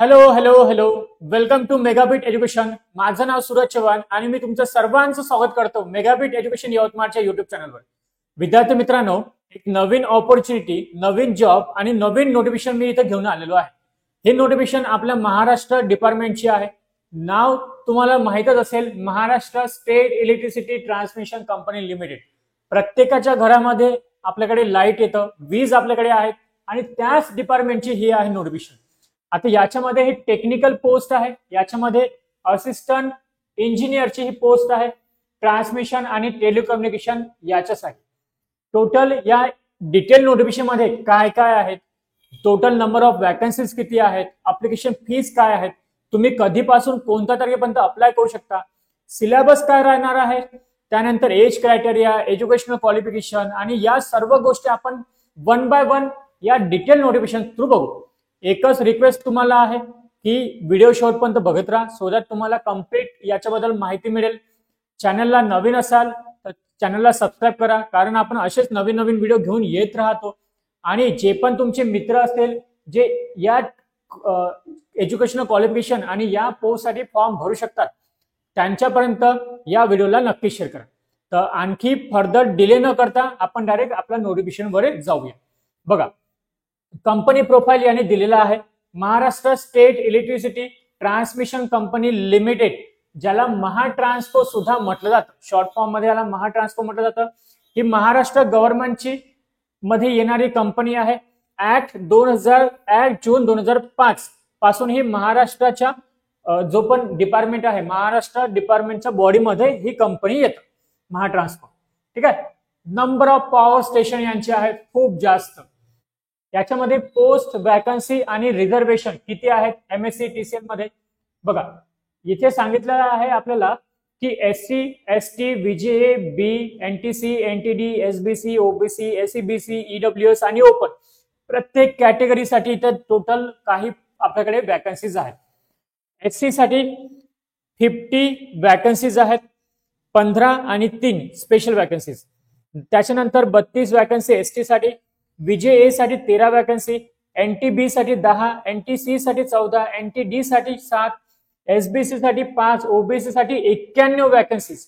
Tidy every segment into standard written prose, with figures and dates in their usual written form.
Hello hello hello. Welcome to Megabit education. माझं नाव सूरज चव्हाण आणि मी तुमचं सर्वांचं स्वागत करतो मेगाबिट एज्युकेशन यवतमाळच्या युट्यूब चॅनलवर. विद्यार्थी मित्रांनो, एक नवीन ऑपॉर्च्युनिटी, नवीन जॉब आणि नवीन नोटिफिकेशन मी इथे घेऊन आलेलो आहे. हे नोटिफिकेशन आपल्या महाराष्ट्र डिपार्टमेंटची आहे. नाव तुम्हाला माहीतच असेल, Maharashtra state electricity transmission company limited. प्रत्येकाच्या घरामध्ये आपल्याकडे लाईट येतं, वीज आपल्याकडे आहेत आणि त्याच डिपार्टमेंटची ही आहे नोटिफिकेशन. आता याच्यामध्ये ही टेक्निकल पोस्ट आहे, याच्यामध्ये असिस्टंट इंजिनियरची ही पोस्ट आहे, ट्रान्समिशन आणि टेलिकम्युनिकेशन याच्यासाठी. टोटल या डिटेल नोटिफिकेशन मध्ये काय काय आहेत, टोटल नंबर ऑफ वॅकन्सीज किती आहेत, अप्लिकेशन फीस काय आहेत, तुम्ही कधीपासून कोणत्या तारखेपर्यंत अप्लाय करू शकता, सिलेबस काय राहणार आहे, त्यानंतर एज क्रायटेरिया, एज्युकेशनल क्वालिफिकेशन आणि या सर्व गोष्टी आपण वन बाय वन या डिटेल नोटिफिकेशन थ्रू बघू. एकच रिक्वेस्ट तुम्हाला आहे की व्हिडिओ शेवटपर्यंत बघत राहा, सो दॅट तुम्हाला कम्प्लीट याच्याबद्दल माहिती मिळेल. चॅनलला नवीन असाल तर चॅनलला सबस्क्राईब करा, कारण आपण असेच नवीन नवीन व्हिडिओ घेऊन येत राहतो. आणि जे पण तुमचे मित्र असतील जे या एज्युकेशनल क्वालिफिकेशन आणि या पोस्टसाठी फॉर्म भरू शकतात, त्यांच्यापर्यंत या व्हिडिओला नक्की शेअर करा. तर आणखी फर्दर डिले न करता आपण डायरेक्ट आपल्या नोटिफिकेशनवर जाऊया. बघा, कंपनी प्रोफाईल याने दिलेला आहे. Maharashtra state electricity transmission company limited, ज्याला महाट्रान्सको सुद्धा म्हटलं जातं, शॉर्ट फॉर्म मध्ये याला महाट्रान्सको म्हटलं जातं. ही महाराष्ट्र गव्हर्नमेंटची मध्ये येणारी कंपनी आहे. ऍक्ट जून 2005 पासून ही महाराष्ट्राच्या जो पण डिपार्टमेंट आहे, महाराष्ट्र डिपार्टमेंटच्या बॉडीमध्ये ही कंपनी येतं, महाट्रान्सको. ठीक आहे. नंबर ऑफ पॉवर स्टेशन यांचे आहेत खूप जास्त. याच्यामध्ये पोस्ट, वॅकन्सी आणि रिझर्वेशन किती आहेत एमएससी टीसीएल मध्ये बघा. इथे सांगितलेलं आहे आपल्याला की SC, ST, VJA, B, NTC, NTD, SBC, OBC, SEBC, EWS आणि ओपन, प्रत्येक कॅटेगरीसाठी इथे टोटल काही आपल्याकडे वॅकन्सीज आहेत. एससी साठी 50 वॅकन्सीज आहेत, 15 आणि 3 स्पेशल वॅकन्सीज. त्याच्यानंतर 32 वॅकन्सी एसटी साठी, बीजेए साठी 13 वॅकन्सी, एनटीबी साठी 10, एनटीसी साठी 14, एनटीडी साठी 7, एसबीसी साठी 5, ओबीसी साठी 91 वॅकन्सीज,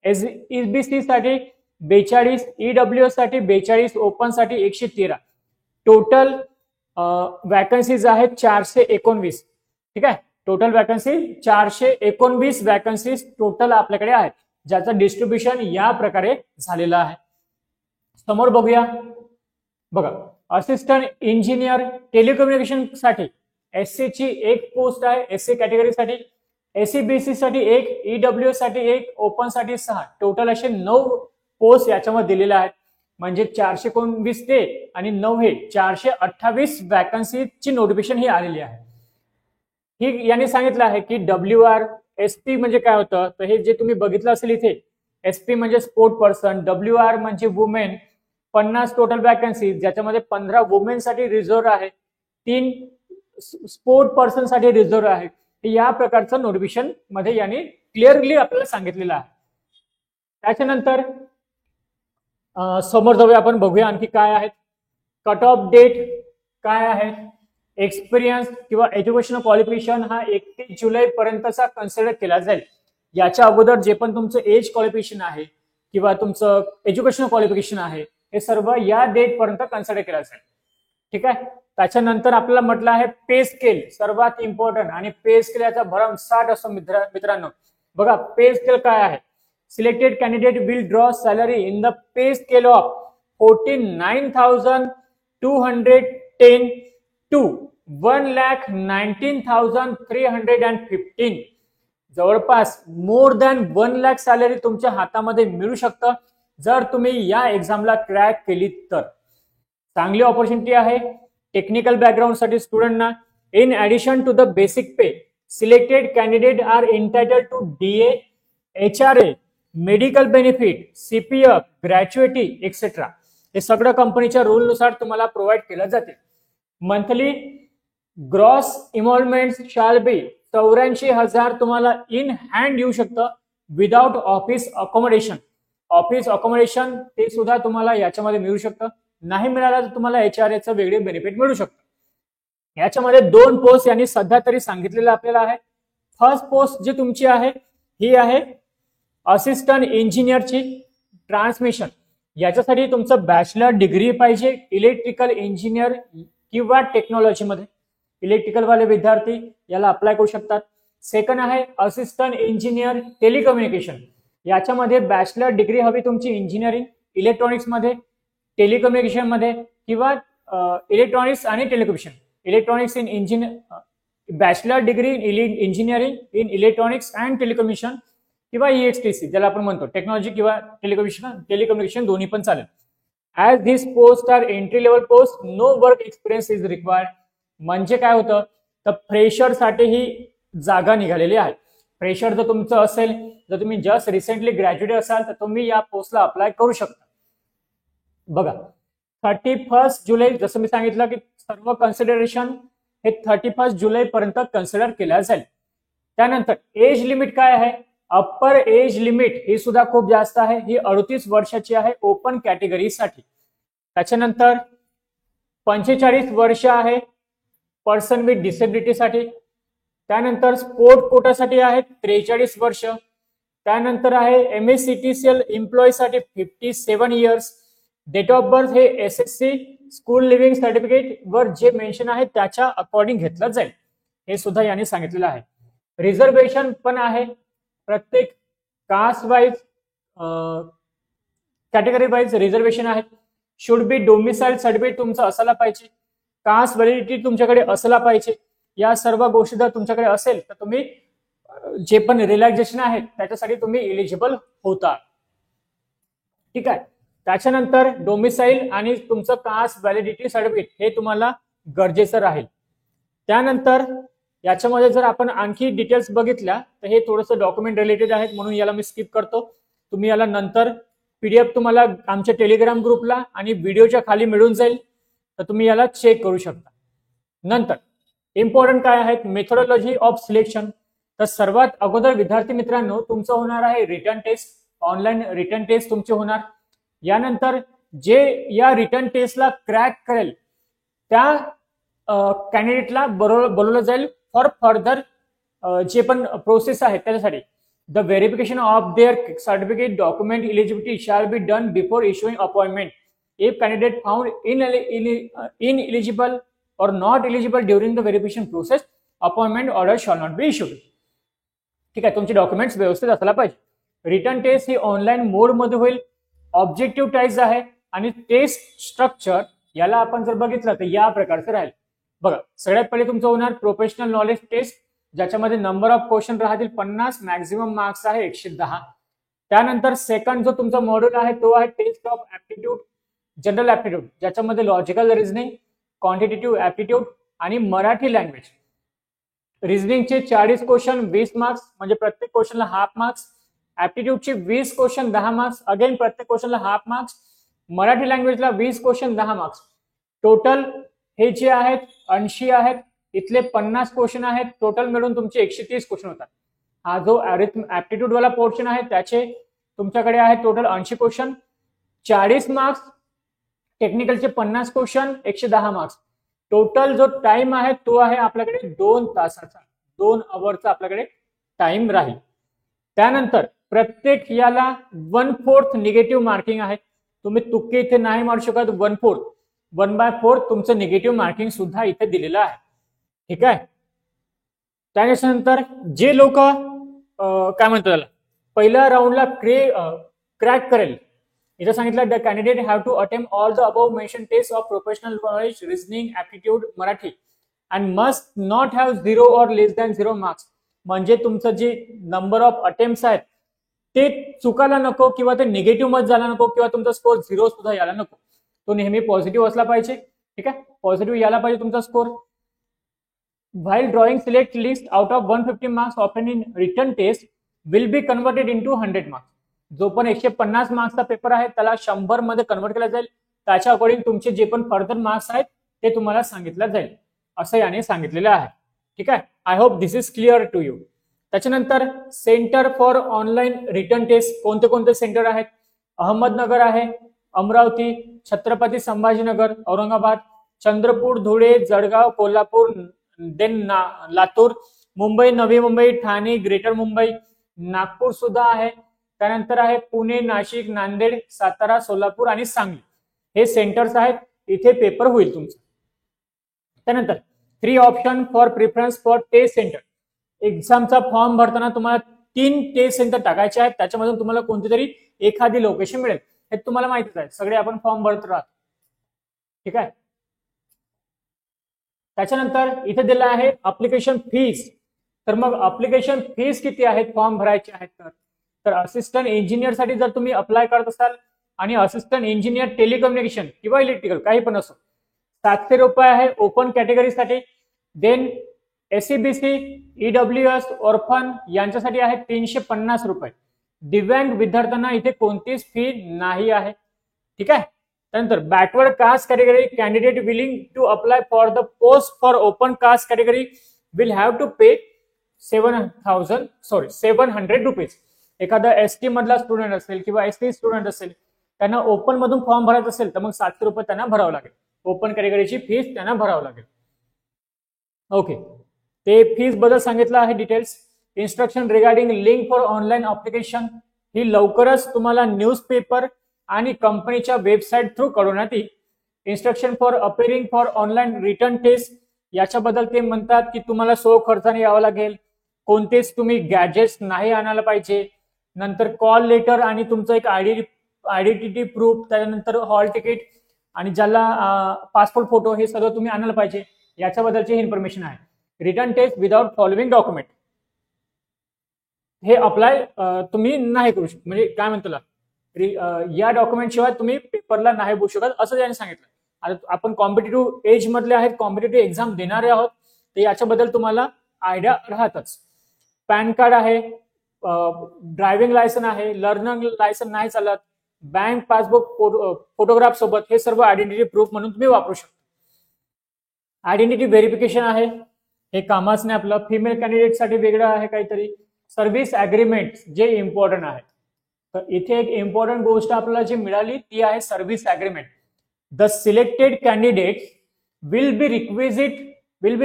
एसईबीसी साठी 42, ईडब्ल्यूएस साठी 42, ओपन साठी 113. टोटल वॅकन्सीज आहेत 419. ठीक आहे. टोटल वॅकन्सी 419 वॅकन्सीज टोटल आपल्याकडे आहेत, ज्याचं डिस्ट्रीब्युशन या प्रकारे झालेलं आहे. समोर बघूया. बघा, असिस्टंट इंजिनियर टेलिकम्युनिकेशन साठी एससी ची एक पोस्ट आहे, एससी कॅटेगरीसाठी. एसईबीसी साठी एक, ईडब्ल्यूएस साठी एक, ओपन साठी 6. टोटल असे 9 पोस्ट याच्यामध्ये दिलेल्या आहेत. म्हणजे 419 ते आणि 9 हे 428 वॅकन्सीची नोटिफिकेशन ही आलेली आहे. ही यांनी सांगितलं आहे की WR SP म्हणजे काय होतं, तर हे जे तुम्ही बघितलं असेल इथे, SP म्हणजे स्पोर्ट पर्सन, WR म्हणजे वुमेन. 50 टोटल वॅकन्सी, ज्याच्यामध्ये 15 वुमेन साठी रिझर्व्ह आहे, 3 स्पोर्ट पर्सन साठी रिझर्व्ह आहे. या प्रकारचं नोटिफिकेशन मध्ये यांनी क्लिअरली आपल्याला सांगितलेलं आहे. त्याच्यानंतर समोर जाऊया, आपण बघूया आणखी काय आहेत. कट ऑफ डेट काय आहे, एक्सपिरियन्स किंवा एज्युकेशनल क्वालिफिकेशन हा 31 जुलै पर्यंतचा कन्सिडर केला जाईल. याच्या अगोदर जे पण तुमचं एज क्वालिफिकेशन आहे किंवा तुमचं एज्युकेशनल क्वालिफिकेशन आहे, हे सर्व या डेट पर्यंत कन्सिडर केलं जाईल. ठीक आहे. त्याच्यानंतर आपल्याला म्हटलं आहे पे स्केल सर्वात इम्पॉर्टंट, आणि पे स्केल याचा भरमसाठ असतो मित्रांनो. बघा, पे स्केल काय आहे. Selected candidate will draw salary in the pay scale of 49,210 to 1,19,315. जवळपास मोर दॅन 1 लाख सॅलरी तुमच्या हातामध्ये मिळू शकतं जर तुम्ही या एक्झामला क्रॅक केली तर. चांगली ऑपॉर्च्युनिटी आहे टेक्निकल बॅकग्राऊंड साठी स्टुडंटना. In addition to the basic pay, selected candidate are entitled to DA, HRA, medical benefit, CPF, gratuity etcetera. हे सगळं कंपनीच्या रूल नुसार तुम्हाला प्रोव्हाइड केलं जाते. Monthly gross involvement shall be 84,000 तुम्हाला इन हँड येऊ शकतं without office accommodation. Office accommodation ते सुद्धा तुम्हाला याच्यामध्ये मिळू शकतं. नाही मिळालं तर तुम्हाला HRA चं वेगळे बेनिफिट मिळू शकतं. याच्यामध्ये 2 पोस्ट यांनी सध्या तरी सांगितलेलं आपल्याला आहे. फर्स्ट पोस्ट जी तुमची आहे ही आहे असिस्टंट इंजिनियरची ट्रान्समिशन. याच्यासाठी तुमचं बॅचलर डिग्री पाहिजे इलेक्ट्रिकल इंजिनियर किंवा टेक्नॉलॉजीमध्ये. इलेक्ट्रिकल वाले विद्यार्थी याला अप्लाय करू शकतात. सेकंड आहे असिस्टंट इंजिनियर टेलिकम्युनिकेशन. याच्यामध्ये बॅचलर डिग्री हवी तुमची इंजिनिअरिंग इलेक्ट्रॉनिक्स मध्ये, टेलिकम्युनिकेशन मध्ये किंवा इलेक्ट्रॉनिक्स आणि telecommunication. Electronics in engineer, bachelor degree in engineering in electronics and telecommunication किंवा EXTC ज्याला आपण म्हणतो टेक्नॉलॉजी किंवा टेलिकम्युनिकेशन दोन्ही पण चालेल. As this post are entry level post, no work experience is required. म्हणजे काय होतं तर फ्रेशर साठी ही जागा निघालेली आहे. फ्रेशर जर तुमचं असेल, जर तुम्ही जस्ट रिसेंटली ग्रॅज्युएट असाल तर तुम्ही या पोस्टला अप्लाय करू शकता. बघा 31 जुलै, जसं मी सांगितलं की सर्व कन्सिडरेशन हे 31 जुलै पर्यंत कन्सिडर केल्या जाईल. त्यानंतर एज लिमिट काय आहे, अप्पर एज लिमिट ही सुद्धा खूप जास्त आहे, ही 38 वर्षाची आहे ओपन कॅटेगरीसाठी. त्याच्यानंतर 45 वर्ष आहे पर्सन विथ डिसेबिलिटीसाठी. त्यानंतर स्पोर्ट कोटासाठी आहे 43 वर्ष. त्यानंतर आहे MSCTCL एम्प्लॉईसाठी 57 इयर्स. डेट ऑफ बर्थ हे SSC स्कूल लिव्हिंग सर्टिफिकेट वर जे मेन्शन आहे त्याच्या अकॉर्डिंग घेतलं जाईल, हे सुद्धा यांनी सांगितलेलं आहे. रिझर्वेशन पण आहे प्रत्येक caste wise, category wise reservation आहे. शुड बी डोमिसाइल सर्टिफिकेट तुमचं असायला पाहिजे, कास्ट व्हॅलिडिटी तुमच्याकडे असला पाहिजे. या सर्व गोष्टी जर तुमच्याकडे असेल तर तुम्ही जे पण रिलॅक्सेशन आहे त्याच्यासाठी तुम्ही इलिजिबल होता. ठीक आहे. त्याच्यानंतर डोमिसाइल आणि तुमचं कास्ट व्हॅलिडिटी सर्टिफिकेट हे तुम्हाला गरजेचं राहील. त्यानंतर याच्यामध्ये जर आपण आणखी डिटेल्स बघितल्या तर हे थोडंसं डॉक्युमेंट रिलेटेड आहेत म्हणून याला मी स्किप करतो. तुम्ही याला नंतर PDF तुम्हाला आमच्या टेलिग्राम ग्रुपला आणि व्हिडिओच्या खाली मिळून जाईल, तर तुम्ही याला चेक करू शकता. नंतर इम्पॉर्टंट काय आहेत, मेथोडॉलॉजी ऑफ सिलेक्शन. तर सर्वात अगोदर विद्यार्थी मित्रांनो तुमचं होणार आहे written test, online written test तुमचे होणार. यानंतर जे या रिटर्न टेस्टला क्रॅक करेल त्या कॅन्डिडेटला बोलवलं जाईल फॉर फर्दर जे पण प्रोसेस आहे त्याच्यासाठी. The verification of their certificate document eligibility shall be done before issuing appointment. If candidate found ineligible or not eligible during the verification process, appointment order shall not be issued. ठीक आहे, तुमचे documents व्यवस्थित असायला पाहिजे. Written test ही online मोड मध्ये होईल. Objective types आहे आणि टेस्ट स्ट्रक्चर याला आपण जर बघितलं तर या प्रकारचं राहील. बघा सगळ्यात पहिले तुमचं होणार प्रोफेशनल नॉलेज टेस्ट, ज्याच्यामध्ये नंबर ऑफ क्वेश्चन राहतील 50, मॅक्झिमम मार्क्स आहे 110. त्यानंतर सेकंड जो तुमचा मॉड्यूल आहे तो आहे test of aptitude, general aptitude, ज्याच्यामध्ये लॉजिकल रिझनिंग, क्वांटिटेटिव्ह ऍप्टिट्यूड आणि मराठी लँग्वेज. रिझनिंगचे 40 क्वेश्चन 20 मार्क्स, म्हणजे प्रत्येक क्वेश्चनला हाफ मार्क्स. ऍप्टिट्यूडचे 20 क्वेश्चन 10 मार्क्स, अगेन प्रत्येक क्वेश्चनला हाफ मार्क्स. मराठी लँग्वेजला 20 क्वेश्चन 10 मार्क्स. टोटल हे जे आहेत 80 आहेत, इथले 50 क्वेश्चन आहेत, टोटल मिळून तुमचे 130 क्वेश्चन होतात. हा जो ऍप्टिट्यूड वाला पोर्शन आहे त्याचे तुमच्याकडे आहे टोटल 80 क्वेश्चन, 40 मार्क्स. टेक्निकलचे 50 क्वेश्चन 110 मार्क्स. टोटल जो टाइम आहे तो आहे आपल्याकडे 2 तासाचा, 2 अवरचा आपल्याकडे टाइम राहील. त्यानंतर प्रत्येक याला 1/4 निगेटिव्ह मार्किंग आहे. तुम्ही तुक्के इथे नाही मारू शकत. 1/4 1/4 तुमचं निगेटिव्ह मार्किंग सुद्धा इथे दिलेलं आहे. ठीक आहे. त्याच्यानंतर जे लोक काय म्हणतात त्याला पहिल्या राऊंडला क्रॅक करेल, इथं सांगितलं the candidate have to attempt all the above mention test of professional knowledge, reasoning, aptitude, Marathi and must not have 0 or less than 0 marks. म्हणजे तुमचं जे नंबर ऑफ अटेम्प्ट्स आहेत ते चुकायला नको किंवा ते निगेटिव्ह मध्ये जायला नको किंवा तुमचा स्कोर 0 सुद्धा यायला नको. तो नेहमी पॉझिटिव्ह असला पाहिजे. ठीक आहे, पॉझिटिव्ह यायला पाहिजे तुमचा score. While drawing select list out of 150 marks obtained in written test will be converted into 100 marks. जो पण 150 मार्क्सचा पेपर आहे त्याला 100 मध्ये कन्वर्ट केला जाईल. त्याच्या अकॉर्डिंग तुमचे जे पण फर्दर मार्क्स आहेत ते तुम्हाला सांगितलं जाईल, असं याने सांगितलेलं आहे. ठीक आहे. I hope this is clear to you. त्याच्यानंतर centre for online written test कोणते कोणते सेंटर आहेत? अहमदनगर आहे, अमरावती, छत्रपती संभाजीनगर, औरंगाबाद, चंद्रपूर, धुळे, जळगाव, कोल्हापूर, देन लातूर, मुंबई, नवी मुंबई, ठाणे, ग्रेटर मुंबई, नागपूर सुद्धा आहे. त्यानंतर आहे पुणे, नाशिक, नांदेड, सातारा, सोलापूर आणि सांगली. हे सेंटर्स आहेत, इथे पेपर होईल तुमचा. त्यानंतर 3 option for preference for test centre. एक्झामचा फॉर्म भरताना तुम्हाला 3 टेस्ट सेंटर टाकायचे आहेत. त्याच्यामधून तुम्हाला कोणती तरी एखादी लोकेशन मिळेल. हे तुम्हाला माहितीच आहे, सगळे आपण फॉर्म भरत राहतो. ठीक आहे. त्याच्यानंतर इथे दिलं आहे अप्लिकेशन फीस. तर मग अप्लिकेशन फीस किती आहेत फॉर्म भरायचे आहेत तर असिस्टंट इंजिनियर साठी जर तुम्ही अप्लाय करत असाल आणि असिस्टंट इंजिनियर टेलिकम्युनिकेशन किंवा इलेक्ट्रिकल काही पण असो, 700 रुपये आहे ओपन कॅटेगरीसाठी. देन एससीबीसी, ईडब्ल्यूएस, ऑर्फन यांच्यासाठी आहे 350 रुपये. दिव्यांग विद्यार्थ्यांना इथे कोणतीच फी नाही आहे. ठीक आहे. त्यानंतर backward caste category candidate willing to apply for the post for open caste category will have to pay 700 rupees. एखादा एसटी मधला स्टुडंट असेल किंवा एसटी स्टुडंट असेल, त्यांना ओपन मधून फॉर्म भरायचा असेल तर मग 700 रुपये त्यांना भरावं लागेल. ओपन कॅटेगरीची फीस त्यांना भरावं लागेल. ओके, ते फीस बद्दल सांगितलं आहे details. Instruction regarding link for online application ही लवकरच तुम्हाला न्यूजपेपर आणि कंपनीच्या वेबसाईट थ्रू कळवण्यात येईल. Instruction for appearing for online written test याच्याबद्दल ते म्हणतात की तुम्हाला सो खर्चाने यावं लागेल. कोणतेच तुम्ही गॅजेट्स नाही आणायला पाहिजे. नंतर कॉल लेटर आणि तुमचं एक आयडेंटिटी प्रूफ, त्यानंतर हॉल तिकीट आणि ज्याला पासपोर्ट फोटो, हे सगळं तुम्ही आणायला पाहिजे. याच्याबद्दलची इन्फॉर्मेशन आहे. Written test without following document हे अप्लाय तुम्ही नाही करू शकत. म्हणजे काय म्हणतो या डॉक्युमेंट शिवाय तुम्ही पेपरला नाही बसू शकत असं त्यांनी सांगितलं. आता आपण कॉम्पिटेटिव्ह एज मधले आहेत, कॉम्पिटेटिव्ह एक्झाम देणारे आहोत, तर याच्याबद्दल तुम्हाला आयडिया राहतच. पॅन कार्ड आहे, ड्रायव्हिंग लायसन आहे, लर्निंग लायसन नाही चालत, बँक पासबुक फोटोग्राफ सोबत, हे सर्व आयडेंटिटी प्रूफ म्हणून तुम्ही वापरू शकता. आयडेंटिटी व्हेरिफिकेशन आहे, हे कामाच नाही आपलं. फिमेल कॅन्डिडेटसाठी वेगळं आहे काहीतरी. सर्व्हिस अग्रीमेंट जे इम्पॉर्टंट आहे. तर इथे एक इम्पॉर्टंट गोष्ट आपल्याला जी मिळाली ती आहे service agreement. The selected candidate will be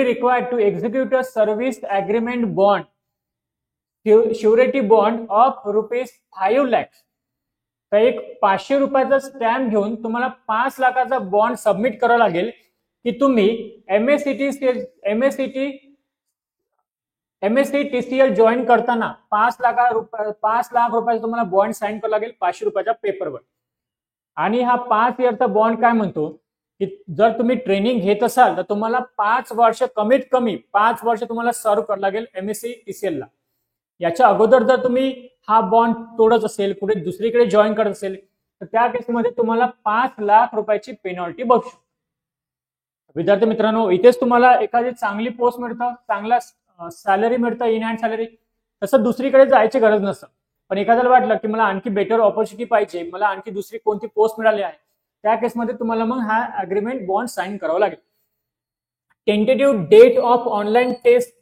required to execute a service agreement bond, surety bond of ₹5 lakh. तर एक 500 रुपयाचा स्टॅम्प घेऊन तुम्हाला 5 लाखाचा बॉन्ड सबमिट करावा लागेल की तुम्ही MSc TCL जॉईन करताना 5 लाख रुपयाचा तुम्हाला बॉन्ड साईन करावा लागेल 500 रुपयाच्या पेपरवर. आणि हा 5 इयरचा बॉन्ड काय म्हणतो की जर तुम्ही ट्रेनिंग घेत असाल तर तुम्हाला 5 वर्ष, कमीत कमी 5 वर्ष तुम्हाला सर्व्ह करावं लागेल MSc TCL ला. याच्या अगोदर जर तुम्ही हा बॉन्ड तोडत असेल, कुठे दुसरीकडे जॉईन करत असेल, तर त्या केसमध्ये तुम्हाला 5 लाख रुपयाची पेनॉल्टी बसू शकते. विद्यार्थी मित्रांनो, इथेच तुम्हाला एखादी चांगली पोस्ट मिळतं, चांगला सॅलरी मिळतं, इन हँड सॅलरी. तसं दुसरीकडे जायची गरज नसतं. पण एखाद्याला वाटलं की मला आणखी बेटर ऑपॉर्च्युनिटी पाहिजे, मला आणखी दुसरी कोणती पोस्ट मिळाली आहे, त्या केसमध्ये तुम्हाला मग हा अग्रीमेंट बॉन्ड साईन करावा लागेल. Tentative date of online test,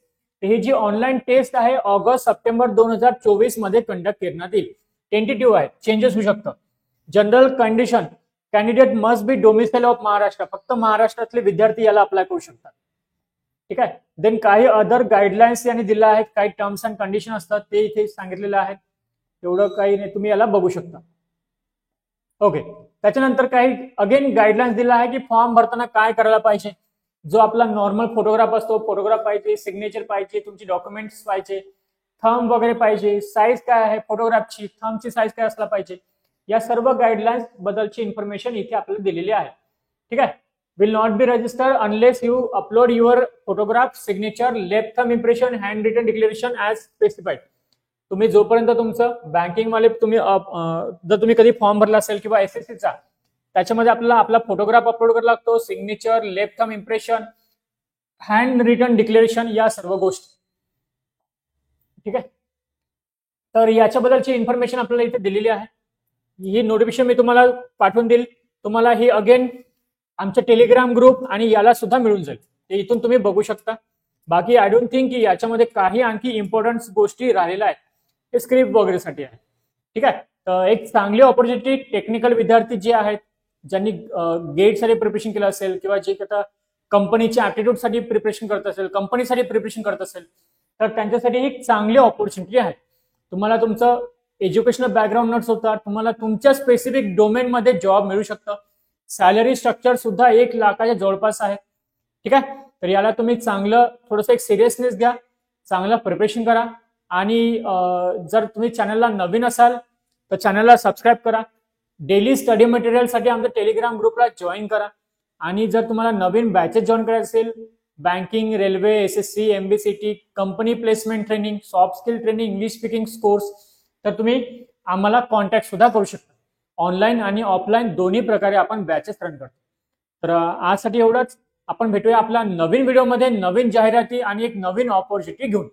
ही जी ऑनलाईन टेस्ट आहे ऑगस्ट-सप्टेंबर 2024 मध्ये कंडक्ट करण्यात येईल. टेंटेटिव्ह आहे, चेंजेस होऊ शकतं. General condition, candidate must be domicile of Maharashtra, फक्त महाराष्ट्रातले विद्यार्थी याला अप्लाय करू शकतात. ठीक आहे. देन काही अदर गाईडलाईन्स यांनी दिल्या आहेत, काही टर्म्स अँड कंडिशन असतात ते इथे सांगितलेलं आहे. एवढं काही नाही, तुम्ही याला बघू शकता. ओके. त्याच्यानंतर काही अगेन गाईडलाईन्स दिला आहे की फॉर्म भरताना काय करायला पाहिजे. जो आपला नॉर्मल फोटोग्राफ असतो, फोटोग्राफ पाहिजे, सिग्नेचर पाहिजे, तुमची डॉक्युमेंट्स पाहिजे, थंब वगैरे पाहिजे, साईज काय आहे फोटोग्राफची, थंबची साईज काय असला पाहिजे, या सर्व गाईडलाईन्स बद्दलची इन्फॉर्मेशन इथे आपल्याला दिलेली आहे. ठीक आहे. Will not be registered unless you upload your photograph, signature, left thumb impression, hand written declaration as specified. तुम्ही जोपर्यंत तुमचं बँकिंगवाले जर तुम्ही कधी फॉर्म भरला असेल किंवा SSCचा, त्याच्यामध्ये आपल्याला आपला फोटोग्राफ अपलोड करावा लागतो, signature, left thumb impression, hand written declaration, या सर्व गोष्टी. ठीक आहे. तर याच्याबद्दलची इन्फॉर्मेशन आपल्याला इथे दिलेली आहे. ही नोटिफिकेशन मी तुम्हाला पाठवून देईल. तुम्हाला ही अगेन आमच्या टेलिग्राम ग्रुप आणि याला सुद्धा मिळून जाईल. ते इथून तुम्ही बघू शकता. बाकी आय डोंट थिंक की याच्यामध्ये काही आणखी इम्पॉर्टंट गोष्टी राहिलेल्या आहेत. हे स्क्रिप्ट वगैरेसाठी आहे. ठीक आहे. तर एक चांगली ऑपॉर्च्युनिटी टेक्निकल विद्यार्थी जे आहेत ज्यांनी गेटसाठी प्रिपरेशन केलं असेल किंवा जे आता कंपनीच्या ऍप्टिट्यूडसाठी प्रिपरेशन करत असेल, कंपनीसाठी प्रिपरेशन करत असेल, तर त्यांच्यासाठी एक चांगली ऑपॉर्च्युनिटी आहे. तुम्हाला तुमचं एज्युकेशनल बॅकग्राऊंड नट्स होता, तुम्हाला तुमच्या स्पेसिफिक डोमेनमध्ये जॉब मिळू शकतं. सॅलरी स्ट्रक्चर सुद्धा 1 लाखाच्या जवळपास आहे. ठीक आहे, तर याला तुम्ही चांगलं थोडंसं एक सिरियसनेस घ्या, चांगलं प्रिपरेशन करा. आणि जर तुम्ही चॅनलला नवीन असाल तर चॅनलला सबस्क्राईब करा. डेली स्टडी मटेरियलसाठी आमच्या टेलिग्राम ग्रुपला जॉईन करा. आणि जर तुम्हाला नवीन बॅचेस जॉईन करायचे असेल, banking, railway, SSC, MBCT, company placement training, soft skill training, English speaking course, तर तुम्ही आम्हाला कॉन्टॅक्ट सुद्धा करू शकता. ऑनलाईन आणि ऑफलाईन दोन्ही प्रकारे आपण बॅचेस रन करतो. तर आजसाठी एवढंच. आपण भेटूया आपल्या नवीन व्हिडिओमध्ये नवीन जाहिराती आणि एक नवीन ऑपॉर्च्युनिटी घेऊन.